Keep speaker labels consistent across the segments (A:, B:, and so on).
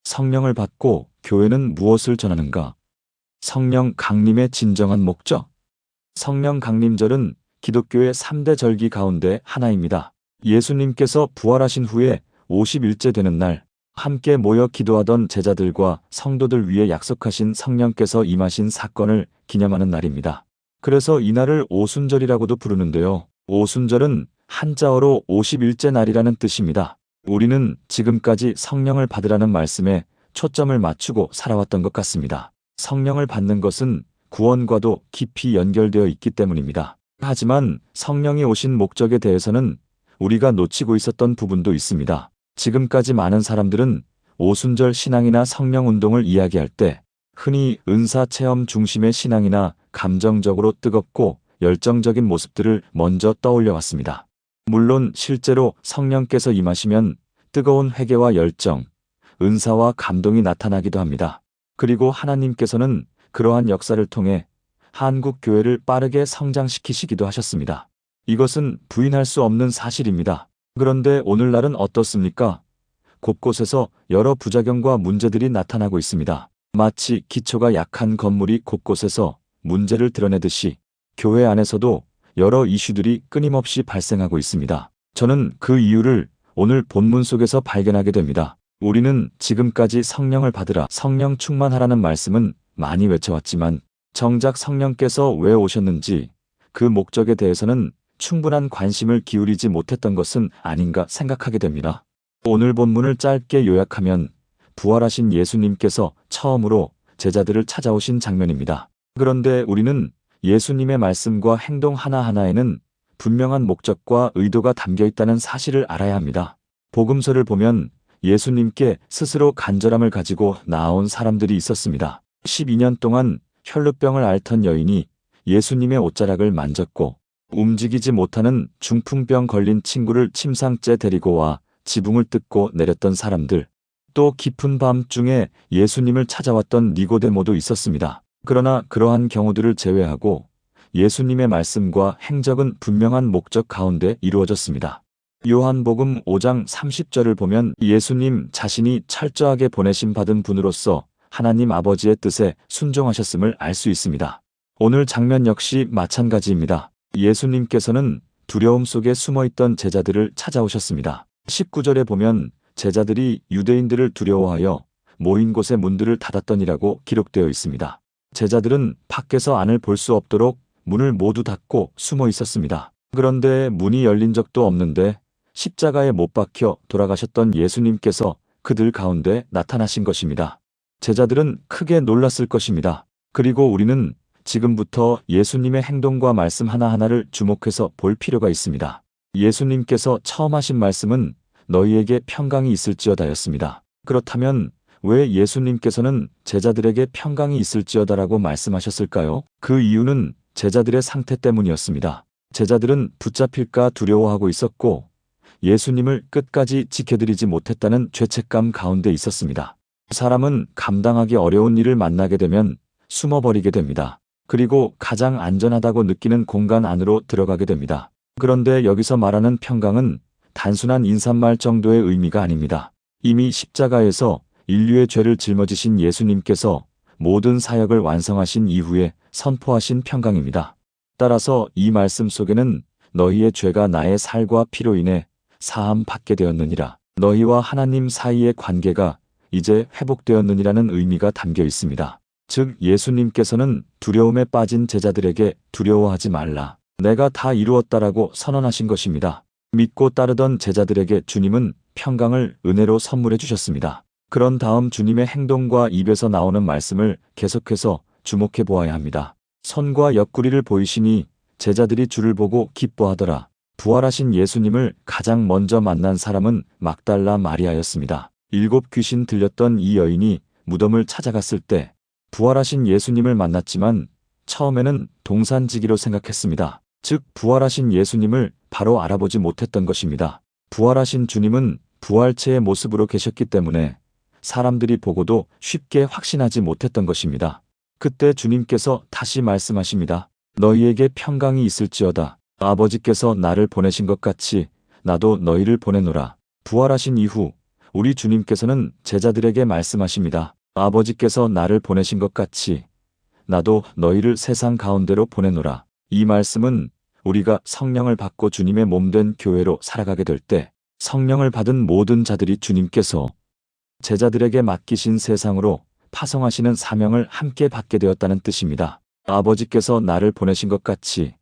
A: 성령을 받고 교회는 무엇을 전하는가? 성령 강림의 진정한 목적? 성령 강림절은 기독교의 3대 절기 가운데 하나입니다. 예수님께서 부활하신 후에 50일째 되는 날, 함께 모여 기도하던 제자들과 성도들 위해 약속하신 성령께서 임하신 사건을 기념하는 날입니다. 그래서 이날을 오순절이라고도 부르는데요. 오순절은 한자어로 50일째 날이라는 뜻입니다. 우리는 지금까지 성령을 받으라는 말씀에 초점을 맞추고 살아왔던 것 같습니다. 성령을 받는 것은 구원과도 깊이 연결되어 있기 때문입니다. 하지만 성령이 오신 목적에 대해서는 우리가 놓치고 있었던 부분도 있습니다. 지금까지 많은 사람들은 오순절 신앙이나 성령 운동을 이야기할 때 흔히 은사 체험 중심의 신앙이나 감정적으로 뜨겁고 열정적인 모습들을 먼저 떠올려 왔습니다. 물론 실제로 성령께서 임하시면 뜨거운 회개와 열정, 은사와 감동이 나타나기도 합니다. 그리고 하나님께서는 그러한 역사를 통해 한국 교회를 빠르게 성장시키시기도 하셨습니다. 이것은 부인할 수 없는 사실입니다. 그런데 오늘날은 어떻습니까? 곳곳에서 여러 부작용과 문제들이 나타나고 있습니다. 마치 기초가 약한 건물이 곳곳에서 문제를 드러내듯이 교회 안에서도 여러 이슈들이 끊임없이 발생하고 있습니다. 저는 그 이유를 오늘 본문 속에서 발견하게 됩니다. 우리는 지금까지 성령을 받으라, 성령 충만하라는 말씀은 많이 외쳐왔지만 정작 성령께서 왜 오셨는지 그 목적에 대해서는 충분한 관심을 기울이지 못했던 것은 아닌가 생각하게 됩니다. 오늘 본문을 짧게 요약하면 부활하신 예수님께서 처음으로 제자들을 찾아오신 장면입니다. 그런데 우리는 예수님의 말씀과 행동 하나하나에는 분명한 목적과 의도가 담겨 있다는 사실을 알아야 합니다. 복음서를 보면 예수님께 스스로 간절함을 가지고 나아온 사람들이 있었습니다. 12년 동안 혈루병을 앓던 여인이 예수님의 옷자락을 만졌고 움직이지 못하는 중풍병 걸린 친구를 침상째 데리고 와 지붕을 뜯고 내렸던 사람들, 또 깊은 밤중에 예수님을 찾아왔던 니고데모도 있었습니다. 그러나 그러한 경우들을 제외하고 예수님의 말씀과 행적은 분명한 목적 가운데 이루어졌습니다. 요한복음 5장 30절을 보면 예수님 자신이 철저하게 보내심 받은 분으로서 하나님 아버지의 뜻에 순종하셨음을 알 수 있습니다. 오늘 장면 역시 마찬가지입니다. 예수님께서는 두려움 속에 숨어있던 제자들을 찾아오셨습니다. 19절에 보면 제자들이 유대인들을 두려워하여 모인 곳의 문들을 닫았더니라고 기록되어 있습니다. 제자들은 밖에서 안을 볼 수 없도록 문을 모두 닫고 숨어 있었습니다. 그런데 문이 열린 적도 없는데 십자가에 못 박혀 돌아가셨던 예수님께서 그들 가운데 나타나신 것입니다. 제자들은 크게 놀랐을 것입니다. 그리고 우리는 지금부터 예수님의 행동과 말씀 하나하나를 주목해서 볼 필요가 있습니다. 예수님께서 처음 하신 말씀은 너희에게 평강이 있을지어다였습니다. 그렇다면 왜 예수님께서는 제자들에게 평강이 있을지어다라고 말씀하셨을까요? 그 이유는 제자들의 상태 때문이었습니다. 제자들은 붙잡힐까 두려워하고 있었고 예수님을 끝까지 지켜드리지 못했다는 죄책감 가운데 있었습니다. 사람은 감당하기 어려운 일을 만나게 되면 숨어버리게 됩니다. 그리고 가장 안전하다고 느끼는 공간 안으로 들어가게 됩니다. 그런데 여기서 말하는 평강은 단순한 인사말 정도의 의미가 아닙니다. 이미 십자가에서 인류의 죄를 짊어지신 예수님께서 모든 사역을 완성하신 이후에 선포하신 평강입니다. 따라서 이 말씀 속에는 너희의 죄가 나의 살과 피로 인해 사함 받게 되었느니라, 너희와 하나님 사이의 관계가 이제 회복되었느니라는 의미가 담겨 있습니다. 즉 예수님께서는 두려움에 빠진 제자들에게 두려워하지 말라, 내가 다 이루었다라고 선언하신 것입니다. 믿고 따르던 제자들에게 주님은 평강을 은혜로 선물해 주셨습니다. 그런 다음 주님의 행동과 입에서 나오는 말씀을 계속해서 주목해 보아야 합니다. 손과 옆구리를 보이시니 제자들이 주를 보고 기뻐하더라. 부활하신 예수님을 가장 먼저 만난 사람은 막달라 마리아였습니다. 7 귀신 들렸던 이 여인이 무덤을 찾아갔을 때 부활하신 예수님을 만났지만 처음에는 동산지기로 생각했습니다. 즉 부활하신 예수님을 바로 알아보지 못했던 것입니다. 부활하신 주님은 부활체의 모습으로 계셨기 때문에 사람들이 보고도 쉽게 확신하지 못했던 것입니다. 그때 주님께서 다시 말씀하십니다. 너희에게 평강이 있을지어다. 아버지께서 나를 보내신 것 같이 나도 너희를 보내노라. 부활하신 이후 우리 주님께서는 제자들에게 말씀하십니다. 아버지께서 나를 보내신 것 같이 나도 너희를 세상 가운데로 보내노라. 이 말씀은 우리가 성령을 받고 주님의 몸된 교회로 살아가게 될 때 성령을 받은 모든 자들이 주님께서 제자들에게 맡기신 세상으로 파송하시는 사명을 함께 받게 되었다는 뜻입니다. 아버지께서 나를 보내신 것 같이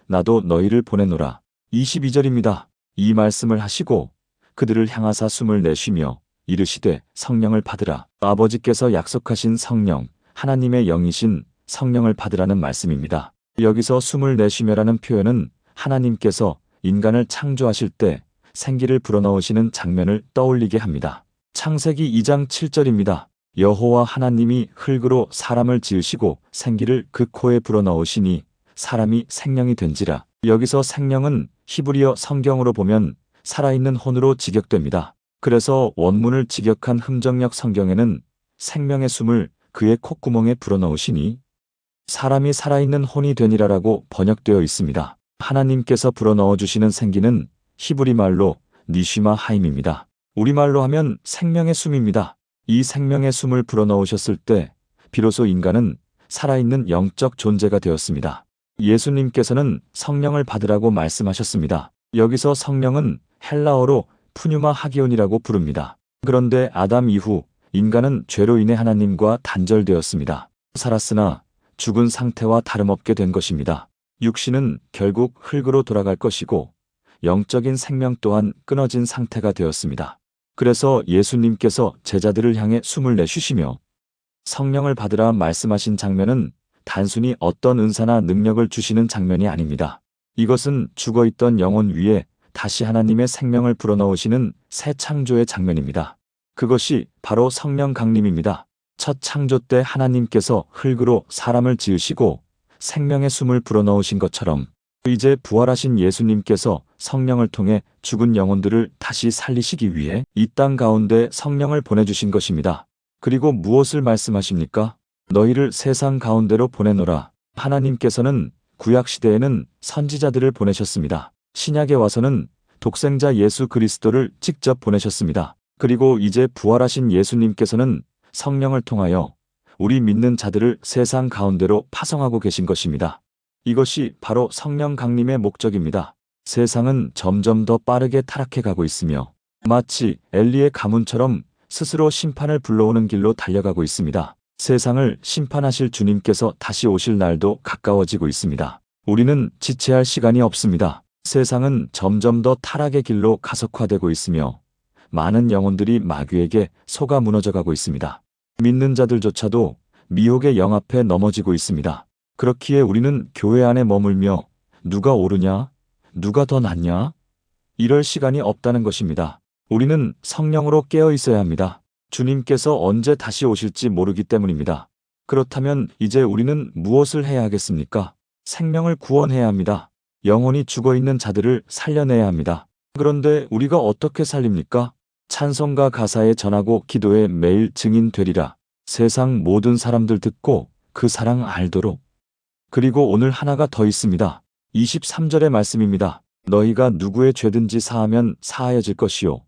A: 나도 너희를 보내노라. 22절입니다. 이 말씀을 하시고 그들을 향하사 숨을 내쉬며 이르시되 성령을 받으라. 아버지께서 약속하신 성령, 하나님의 영이신 성령을 받으라는 말씀입니다. 여기서 숨을 내쉬며라는 표현은 하나님께서 인간을 창조하실 때 생기를 불어넣으시는 장면을 떠올리게 합니다. 창세기 2장 7절입니다. 여호와 하나님이 흙으로 사람을 지으시고 생기를 그 코에 불어넣으시니 사람이 생명이 된지라. 여기서 생명은 히브리어 성경으로 보면 살아있는 혼으로 직역됩니다. 그래서 원문을 직역한 흠정역 성경에는 생명의 숨을 그의 콧구멍에 불어넣으시니 사람이 살아있는 혼이 되니라라고 번역되어 있습니다. 하나님께서 불어넣어 주시는 생기는 히브리 말로 니쉬마 하임입니다. 우리말로 하면 생명의 숨입니다. 이 생명의 숨을 불어넣으셨을 때 비로소 인간은 살아있는 영적 존재가 되었습니다. 예수님께서는 성령을 받으라고 말씀하셨습니다. 여기서 성령은 헬라어로 푸뉴마 하기온이라고 부릅니다. 그런데 아담 이후 인간은 죄로 인해 하나님과 단절되었습니다. 살았으나 죽은 상태와 다름없게 된 것입니다. 육신은 결국 흙으로 돌아갈 것이고 영적인 생명 또한 끊어진 상태가 되었습니다. 그래서 예수님께서 제자들을 향해 숨을 내쉬시며 성령을 받으라 말씀하신 장면은 단순히 어떤 은사나 능력을 주시는 장면이 아닙니다. 이것은 죽어있던 영혼 위에 다시 하나님의 생명을 불어넣으시는 새 창조의 장면입니다. 그것이 바로 성령 강림입니다. 첫 창조 때 하나님께서 흙으로 사람을 지으시고 생명의 숨을 불어넣으신 것처럼 이제 부활하신 예수님께서 성령을 통해 죽은 영혼들을 다시 살리시기 위해 이 땅 가운데 성령을 보내주신 것입니다. 그리고 무엇을 말씀하십니까? 너희를 세상 가운데로 보내노라. 하나님께서는 구약시대에는 선지자들을 보내셨습니다. 신약에 와서는 독생자 예수 그리스도를 직접 보내셨습니다. 그리고 이제 부활하신 예수님께서는 성령을 통하여 우리 믿는 자들을 세상 가운데로 파송하고 계신 것입니다. 이것이 바로 성령 강림의 목적입니다. 세상은 점점 더 빠르게 타락해 가고 있으며 마치 엘리의 가문처럼 스스로 심판을 불러오는 길로 달려가고 있습니다. 세상을 심판하실 주님께서 다시 오실 날도 가까워지고 있습니다. 우리는 지체할 시간이 없습니다. 세상은 점점 더 타락의 길로 가속화되고 있으며 많은 영혼들이 마귀에게 속아 무너져가고 있습니다. 믿는 자들조차도 미혹의 영 앞에 넘어지고 있습니다. 그렇기에 우리는 교회 안에 머물며 누가 옳으냐? 누가 더 낫냐? 이럴 시간이 없다는 것입니다. 우리는 성령으로 깨어 있어야 합니다. 주님께서 언제 다시 오실지 모르기 때문입니다. 그렇다면 이제 우리는 무엇을 해야 하겠습니까? 생명을 구원해야 합니다. 영혼이 죽어있는 자들을 살려내야 합니다. 그런데 우리가 어떻게 살립니까? 찬송가 가사에 전하고 기도에 매일 증인 되리라. 세상 모든 사람들 듣고 그 사랑 알도록. 그리고 오늘 하나가 더 있습니다. 23절의 말씀입니다. 너희가 누구의 죄든지 사하면 사하여질 것이요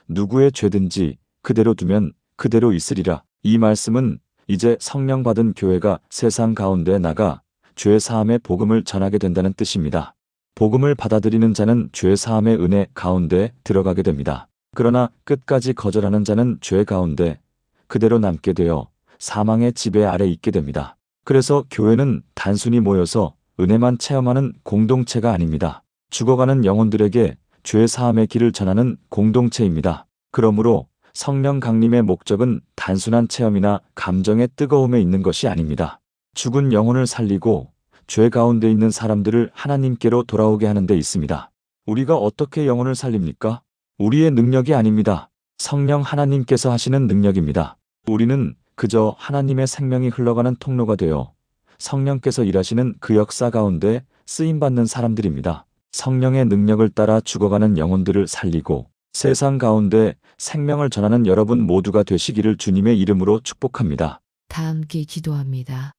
A: 누구의 죄든지 그대로 두면 그대로 있으리라. 이 말씀은 이제 성령 받은 교회가 세상 가운데 나가 죄 사함의 복음을 전하게 된다는 뜻입니다. 복음을 받아들이는 자는 죄 사함의 은혜 가운데 들어가게 됩니다. 그러나 끝까지 거절하는 자는 죄 가운데 그대로 남게 되어 사망의 지배 아래 있게 됩니다. 그래서 교회는 단순히 모여서 은혜만 체험하는 공동체가 아닙니다. 죽어가는 영혼들에게 죄 사함의 길을 전하는 공동체입니다. 그러므로 성령 강림의 목적은 단순한 체험이나 감정의 뜨거움에 있는 것이 아닙니다. 죽은 영혼을 살리고 죄 가운데 있는 사람들을 하나님께로 돌아오게 하는 데 있습니다. 우리가 어떻게 영혼을 살립니까? 우리의 능력이 아닙니다. 성령 하나님께서 하시는 능력입니다. 우리는 그저 하나님의 생명이 흘러가는 통로가 되어 성령께서 일하시는 그 역사 가운데 쓰임받는 사람들입니다. 성령의 능력을 따라 죽어가는 영혼들을 살리고 세상 가운데 생명을 전하는 여러분 모두가 되시기를 주님의 이름으로 축복합니다.
B: 다 함께 기도합니다.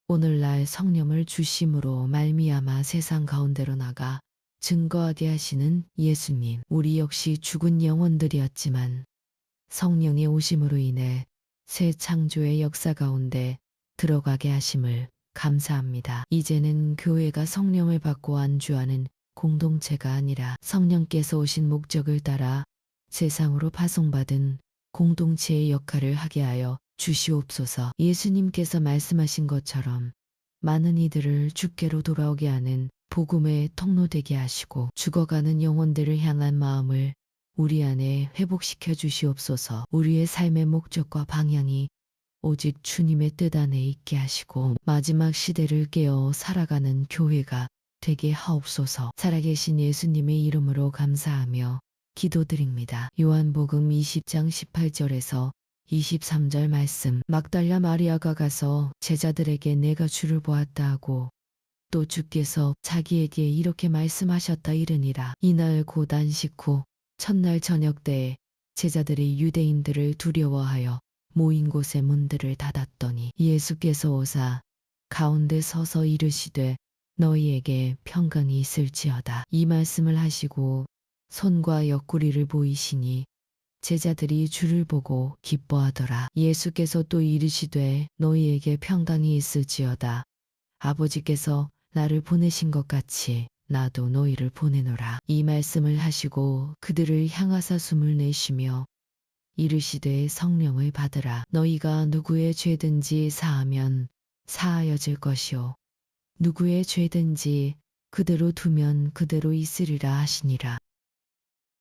B: 오늘날 성령을 주심으로 말미암아 세상 가운데로 나가 증거하게 하시는 예수님, 우리 역시 죽은 영혼들이었지만 성령의 오심으로 인해 새 창조의 역사 가운데 들어가게 하심을 감사합니다. 이제는 교회가 성령을 받고 안주하는 공동체가 아니라 성령께서 오신 목적을 따라 세상으로 파송받은 공동체의 역할을 하게 하여 주시옵소서. 예수님께서 말씀하신 것처럼 많은 이들을 주께로 돌아오게 하는 복음의 통로 되게 하시고 죽어가는 영혼들을 향한 마음을 우리 안에 회복시켜 주시옵소서. 우리의 삶의 목적과 방향이 오직 주님의 뜻 안에 있게 하시고 마지막 시대를 깨어 살아가는 교회가 되게 하옵소서. 살아계신 예수님의 이름으로 감사하며 기도드립니다. 요한복음 20장 18절에서 23절 말씀. 막달라 마리아가 가서 제자들에게 내가 주를 보았다 하고 또 주께서 자기에게 이렇게 말씀하셨다 이르니라. 이날 곧 안식 후 첫날 저녁 때에 제자들이 유대인들을 두려워하여 모인 곳의 문들을 닫았더니 예수께서 오사 가운데 서서 이르시되 너희에게 평강이 있을지어다. 이 말씀을 하시고 손과 옆구리를 보이시니 제자들이 주를 보고 기뻐하더라. 예수께서 또 이르시되 너희에게 평강이 있을지어다. 아버지께서 나를 보내신 것 같이 나도 너희를 보내노라. 이 말씀을 하시고 그들을 향하사 숨을 내쉬며 이르시되 성령을 받으라. 너희가 누구의 죄든지 사하면 사하여질 것이요 누구의 죄든지 그대로 두면 그대로 있으리라 하시니라.